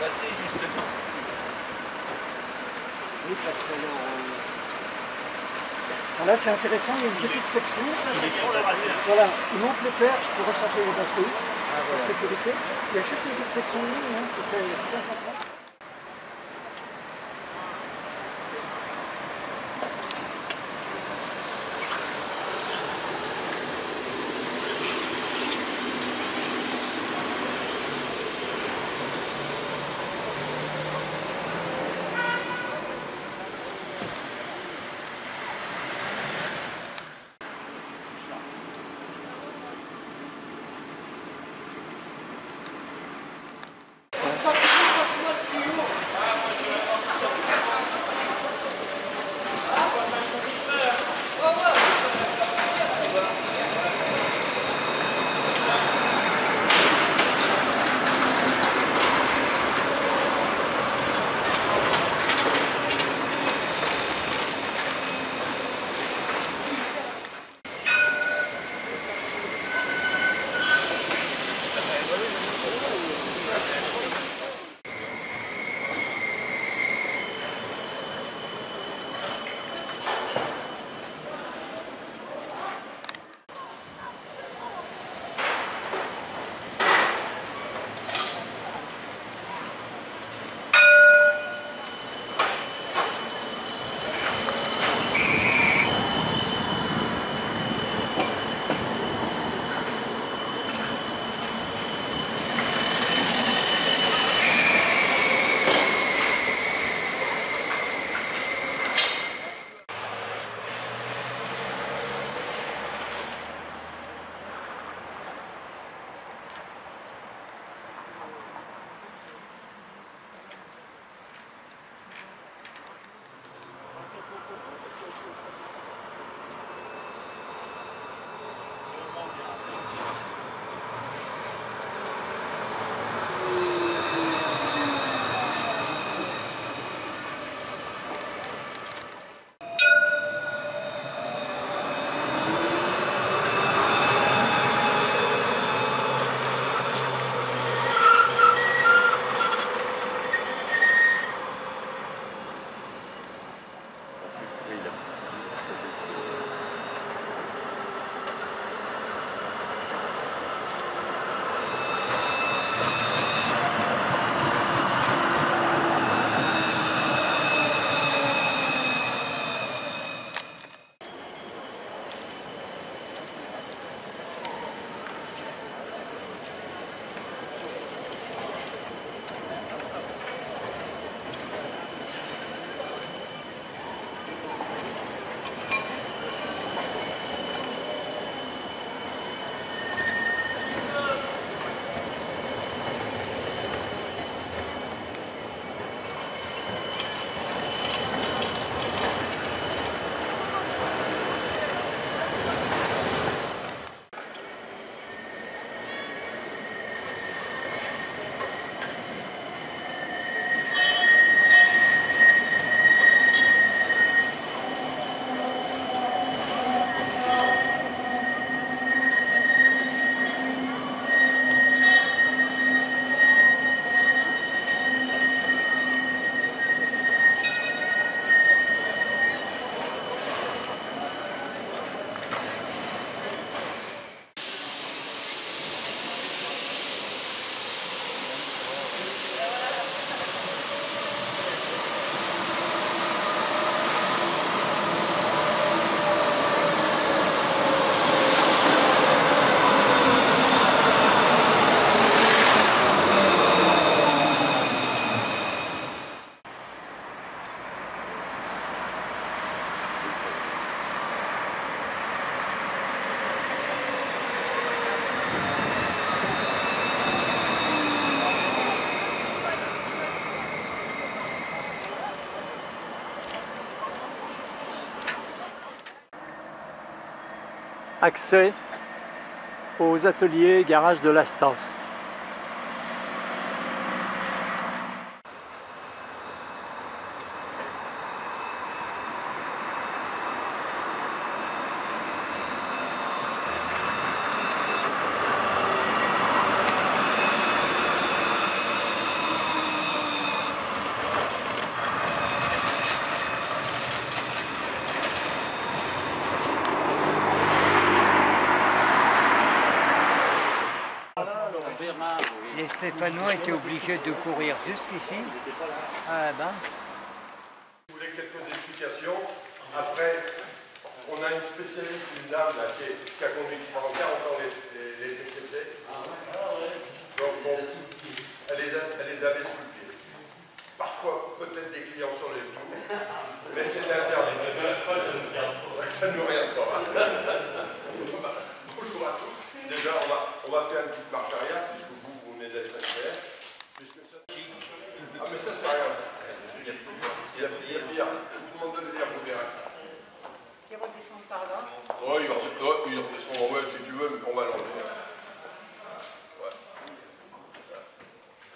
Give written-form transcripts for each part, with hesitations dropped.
Passer justement. Oui, parce que là c'est intéressant, il y a une petite section. Voilà, il monte les perches pour recharger les batteries, pour sécurité. Il y a juste une petite section de ligne qui fait 50 mètres. accès aux ateliers et garages de la Stance. Les Stéphanois étaient obligés de courir jusqu'ici. Ah ben. Vous voulez quelques explications? Après, on a une spécialiste, une dame là, qui a conduit pendant 40 ans les PCC. Donc elle les avait sous le pied. Parfois, peut-être des clients sur les genoux, mais c'est interdit. Ça ne nous regarde pas. Bonjour à tous. Déjà, on va faire une petite marche arrière, puisque vous venez d'être SNCF. Ah, mais ça, c'est rien. Il y a pire. Tout le monde donne dire, vous verrez. Ils redescendent par là. Oh, ils redescendent. Ouais, si tu veux, on va l'enlever. Ouais.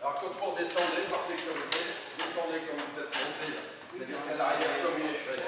Alors, quand vous redescendez par sécurité, descendez comme vous êtes monté. C'est-à-dire qu'à l'arrière, comme une échelle.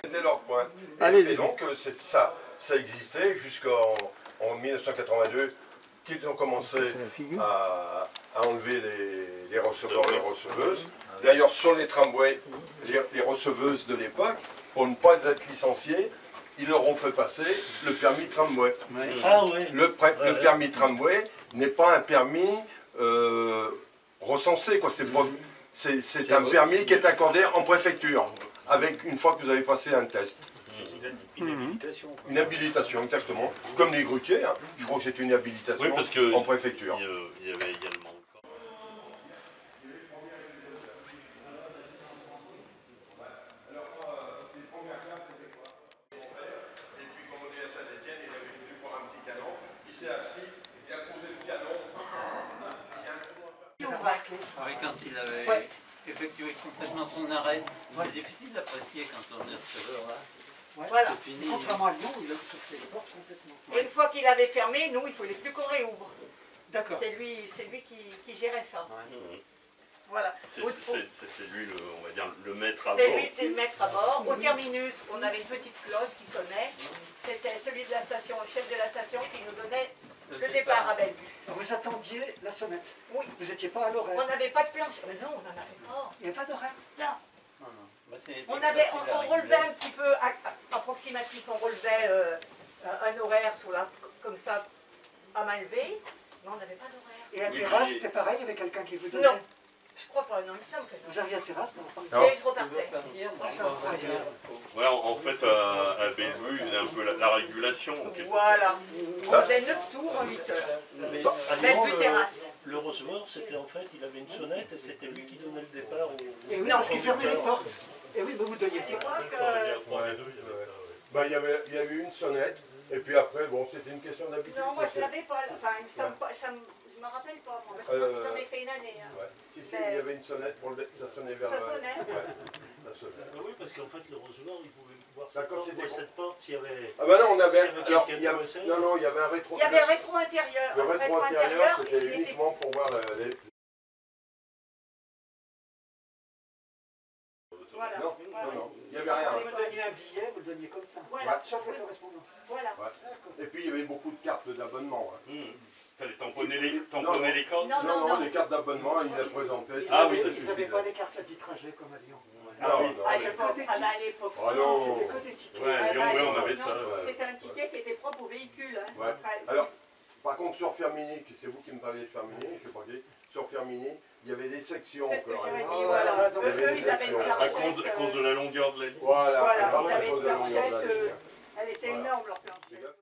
C'était leur point. Et donc, ça existait jusqu'en 1982, qu'ils ont commencé à enlever les receveurs et les receveuses. D'ailleurs, sur les tramways, les receveuses de l'époque, pour ne pas être licenciées, ils leur ont fait passer le permis tramway. Ah ouais. Le permis tramway n'est pas un permis recensé, quoi. C'est un permis qui est accordé en préfecture, avec une fois que vous avez passé un test. Une habilitation. Une habilitation, exactement. Comme les grutiers, hein. Je crois que c'est une habilitation en préfecture. Il y avait également. Oui, quand il avait effectué complètement son arrêt, c'est difficile d'apprécier quand on est receveur là. Ouais. Voilà. C'est fini. Contrairement à Lyon, il a sorti les portes complètement. Et une fois qu'il avait fermé, nous, il ne fallait plus qu'on réouvre. D'accord. C'est lui qui gérait ça. Ouais. Voilà. C'est lui, on va dire, le maître à C'est bord. lui, c'est le maître à bord. Au terminus, on avait une petite cloche qui sonnait. C'était celui de la station, le chef de la station, qui nous donnait le départ à Bellevue. Vous attendiez la sonnette. Oui. Vous n'étiez pas à l'horaire. On n'avait pas de planche. Mais non, on n'en avait pas. Il n'y avait pas d'horaire. Non. Non, non. Bah, c'est On Nicolas relevait un petit peu approximatif, on relevait un horaire comme ça à main levée, mais on n'avait pas d'horaire. Et à terrasse, c'était pareil, il y avait quelqu'un qui vous donnait. Non, je crois pas, non, il me semble que non. Vous aviez à terrasse pour Et je repartais. c'est incroyable. Ouais, en fait, à Bellevue, il faisait un peu la régulation. Voilà. On faisait 9 tours en 8 heures. Mais à Lyon, Bellevue terrasse. le receveur, c'était en fait, il avait une sonnette et c'était lui qui donnait le départ au... Et oui, parce qu'il fermait les portes. Et oui, mais vous donniez Je pas. crois que... Bah, il y avait une sonnette, et puis après, bon, c'était une question d'habitude. Non, moi je l'avais pas. Enfin, je me rappelle pas. Moi. J'en ai fait une année. Hein. Ouais. Si, il y avait une sonnette, ça sonnait vers Ça sonnait. Ouais, ça sonnait. Ah oui, parce qu'en fait, le receveur, il pouvait voir D'accord, cette porte s'il y avait... Ah bah non, on avait... S'il y avait Alors, quelqu'un il y avait, qui bossait. non, il y avait un rétro... Il y avait le rétro intérieur. Le rétro intérieur, c'était il était... uniquement pour voir les... Voilà. Non, Voilà. non, il n'y avait rien. Quand vous donniez un billet, vous le donniez comme ça. Voilà. Sauf la correspondance. Voilà. Ouais. Et puis, il y avait beaucoup de cartes d'abonnement. Hein. Il fallait tamponner les Non. codes. Non, les cartes d'abonnement, il les présentait. Ah oui, ça Ils n'avaient pas les cartes à dit trajet comme à Lyon. Non, À non. l'époque. Ah non. C'était que des tickets. Ouais, Lyon, ouais, on avait ça. C'était un ticket qui était propre au véhicule. Hein. Ouais. Enfin, Alors, par contre, sur Fermini, c'est vous qui me parlez de Fermini, je sais pas qui, sur Fermini, il y avait des sections. c'est ce que encore, j'avais hein. dit. Voilà. donc, Eux, ils avaient une à À planchette. cause de la longueur de la ligne. Voilà, Voilà, par ils avaient contre, une de la longueur de la planchette. ligne. Elle était énorme, leur planchette.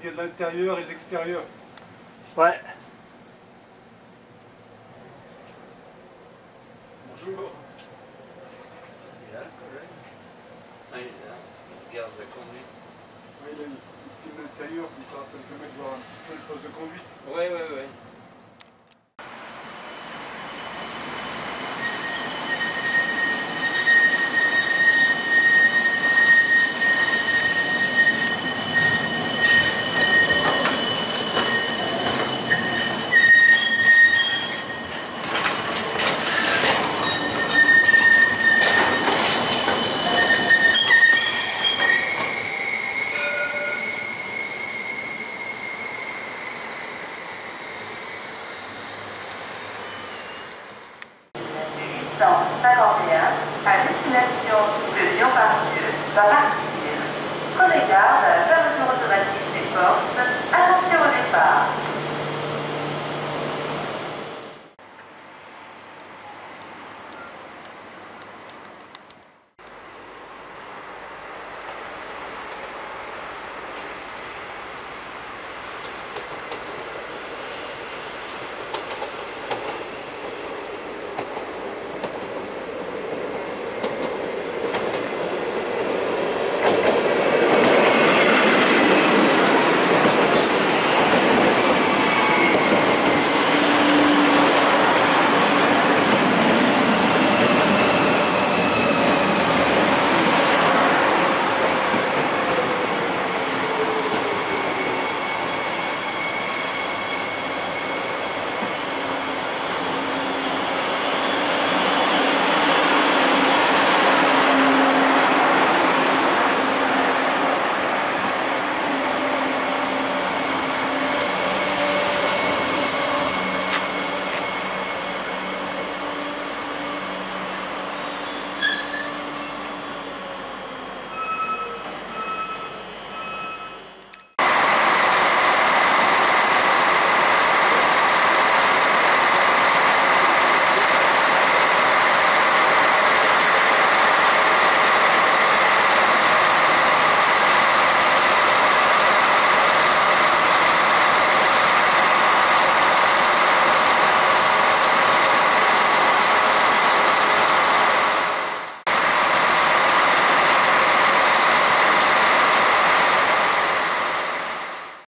il y a de l'intérieur et de l'extérieur. Ouais. Bonjour. Il est là, le collègue. Ah, il est là. Il regarde la conduite. Oui, il filme l'intérieur, comme ça, ça me permet de voir un petit peu le poste de conduite. Ouais.